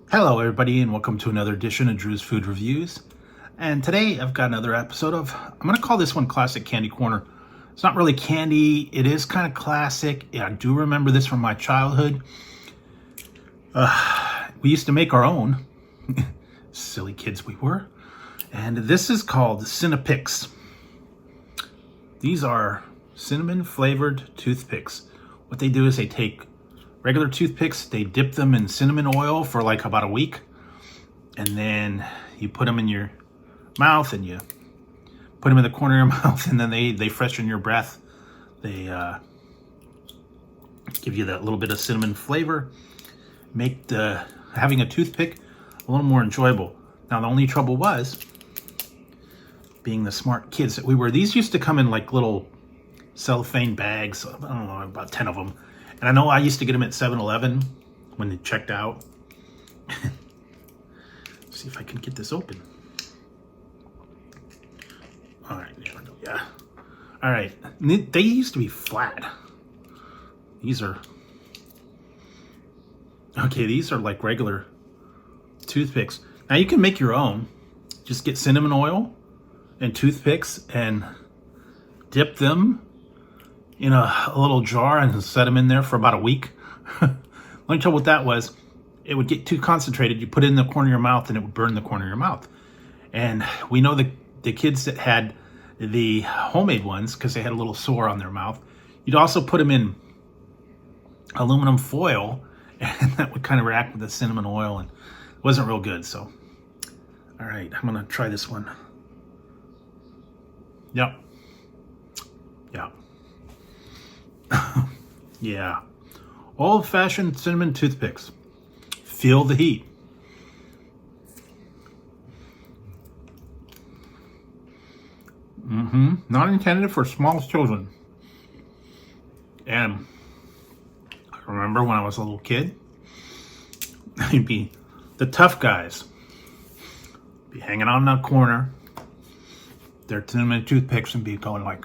Hello everybody and welcome to another edition of Drew's Food Reviews. And today I've got another episode of, I'm going to call this one Classic Candy Corner. It's not really candy, it is kind of classic. Yeah, I do remember this from my childhood. We used to make our own. Silly kids we were. And this is called Cinna Picks. These are cinnamon flavored toothpicks. What they do is they take regular toothpicks, they dip them in cinnamon oil for like about a week, and then you put them in your mouth and you put them in the corner of your mouth, and then they freshen your breath. They give you that little bit of cinnamon flavor, make having a toothpick a little more enjoyable. Now the only trouble was, being the smart kids that we were, these used to come in like little cellophane bags, I don't know, about 10 of them. And I know I used to get them at 7-Eleven when they checked out. See if I can get this open. All right, there we go. Yeah. All right. They used to be flat. These are... Okay, these are like regular toothpicks. Now you can make your own. Just get cinnamon oil and toothpicks and dip them in a little jar and set them in there for about a week. Only trouble with that was it would get too concentrated. You put it in the corner of your mouth and it would burn the corner of your mouth. And we know the kids that had the homemade ones, because they had a little sore on their mouth, you'd also put them in aluminum foil, and that would kind of react with the cinnamon oil, and it wasn't real good. So, all right, I'm gonna try this one. Yep. Yeah. Yeah. Old-fashioned cinnamon toothpicks. Feel the heat. Not intended for small children. And I remember when I was a little kid, I'd be the tough guys. Be hanging out in the corner, their cinnamon toothpicks, and be going like,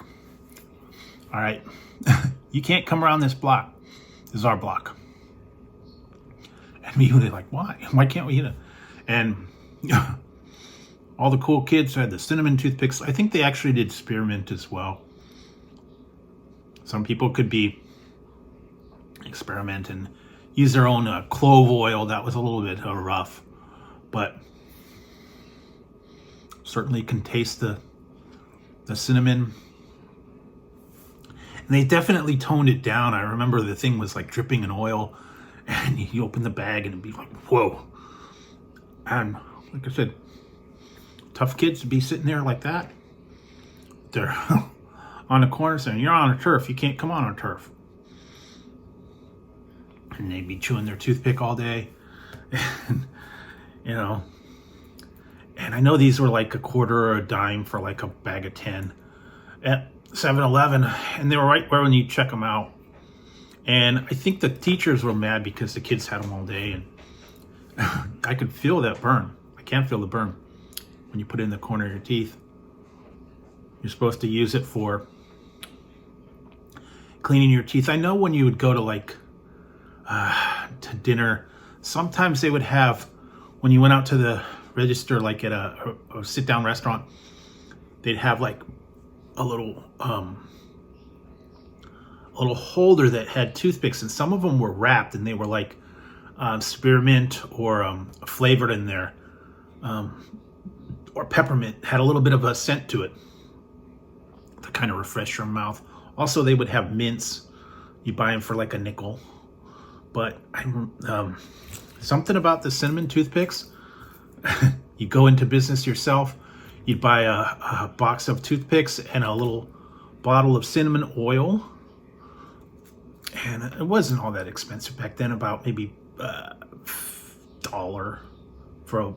all right, you can't come around this block. This is our block. And me, they're like, why? Why can't we eat it? And all the cool kids had the cinnamon toothpicks. I think they actually did spearmint as well. Some people could experiment and use their own clove oil. That was a little bit rough, but certainly can taste the cinnamon. And they definitely toned it down. I remember the thing was like dripping in oil, and you open the bag and it'd be like, whoa. And like I said, tough kids to be sitting there like that. They're on the corner saying, you're on a turf, you can't come on our turf. And they'd be chewing their toothpick all day. And, you know, and I know these were like a quarter or a dime for like a bag of 10 at 7-Eleven, and they were right where when you check them out. And I think the teachers were mad because the kids had them all day, and I could feel that burn. I can't feel the burn when you put it in the corner of your teeth. You're supposed to use it for cleaning your teeth. I know when you would go to like to dinner, sometimes they would have, when you went out to the register, like at a sit-down restaurant, they'd have like a little holder that had toothpicks, and some of them were wrapped, and they were like spearmint or flavored in there, or peppermint. Had a little bit of a scent to it to kind of refresh your mouth. Also, they would have mints. You buy them for like a nickel. But something about the cinnamon toothpicks. You go into business yourself. You'd buy a box of toothpicks and a little bottle of cinnamon oil. And it wasn't all that expensive back then, about maybe $1 for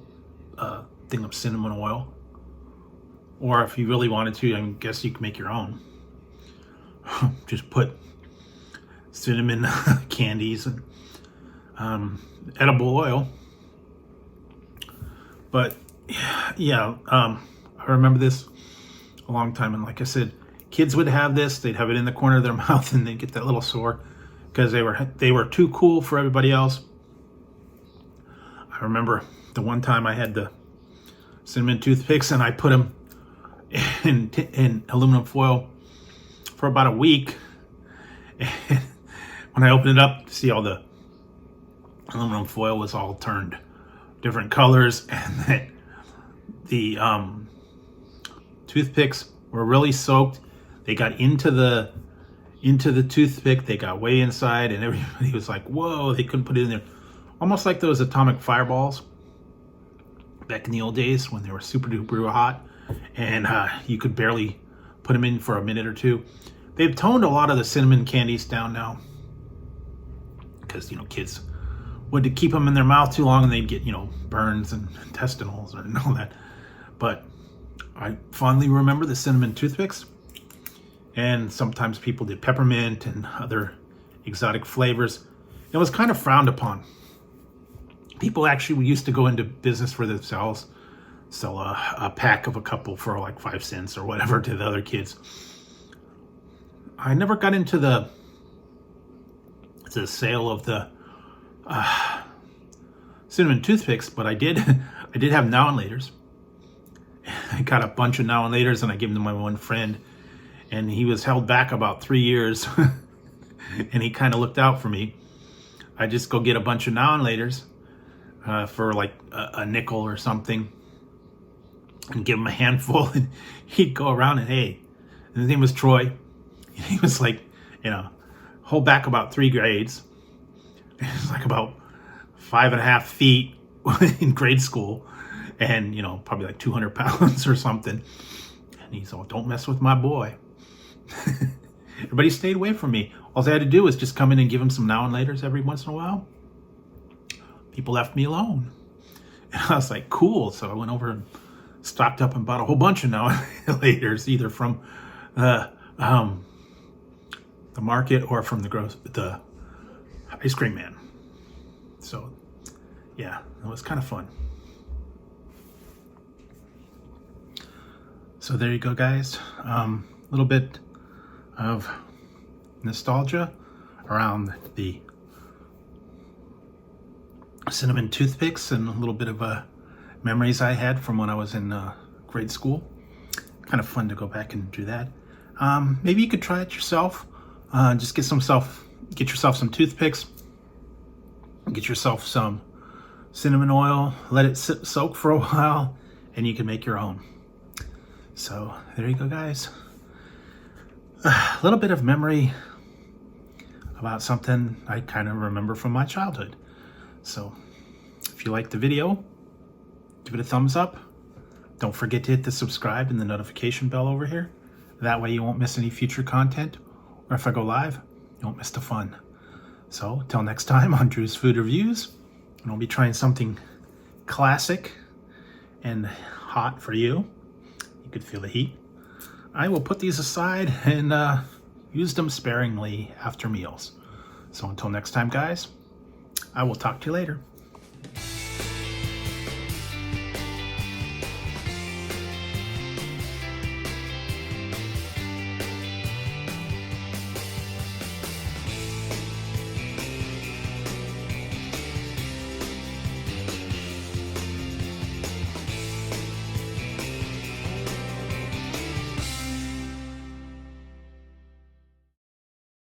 a thing of cinnamon oil. Or if you really wanted to, I guess you could make your own. Just put cinnamon candies and edible oil. But yeah, I remember this a long time, and like I said, kids would have this. They'd have it in the corner of their mouth, and they'd get that little sore because they were too cool for everybody else. I remember the one time I had the cinnamon toothpicks and I put them in aluminum foil for about a week. And when I opened it up to see all the aluminum foil was all turned different colors, and that the toothpicks were really soaked. They got into the toothpick. They got way inside, and everybody was like, "Whoa!" They couldn't put it in there. Almost like those atomic fireballs back in the old days when they were super duper hot, and you could barely put them in for a minute or two. They've toned a lot of the cinnamon candies down now because kids would keep them in their mouth too long and they'd get burns and intestinals and all that. But I fondly remember the cinnamon toothpicks, and sometimes people did peppermint and other exotic flavors. It was kind of frowned upon. People actually used to go into business for themselves, sell a pack of a couple for like 5 cents or whatever to the other kids. I never got into the sale of the cinnamon toothpicks, but I did have now and laters. I got a bunch of now and laters and I gave them to my one friend, and he was held back about 3 years and he kind of looked out for me. I just go get a bunch of now and laters for like a nickel or something and give him a handful, and he'd go around and his name was Troy. He was like, hold back about 3 grades. He was like about 5.5 feet in grade school, and probably like 200 pounds or something. And he's all, "Don't mess with my boy." Everybody stayed away from me. All I had to do was just come in and give him some now and laters every once in a while. People left me alone, and I was like, cool. So I went over and stocked up and bought a whole bunch of now and laters, either from the market or from the ice cream man. So yeah, it was kind of fun. So there you go, guys. A little bit of nostalgia around the cinnamon toothpicks and a little bit of memories I had from when I was in grade school. Kind of fun to go back and do that. Maybe you could try it yourself. Just get yourself some toothpicks, get yourself some cinnamon oil, let it soak for a while, and you can make your own. So there you go, guys. A little bit of memory about something I kind of remember from my childhood. So if you liked the video, give it a thumbs up. Don't forget to hit the subscribe and the notification bell over here. That way you won't miss any future content, or if I go live, you won't miss the fun. So till next time on Drew's Food Reviews, and I'll be trying something classic and hot for you. You could feel the heat. I will put these aside and use them sparingly after meals. So until next time, guys, I will talk to you later.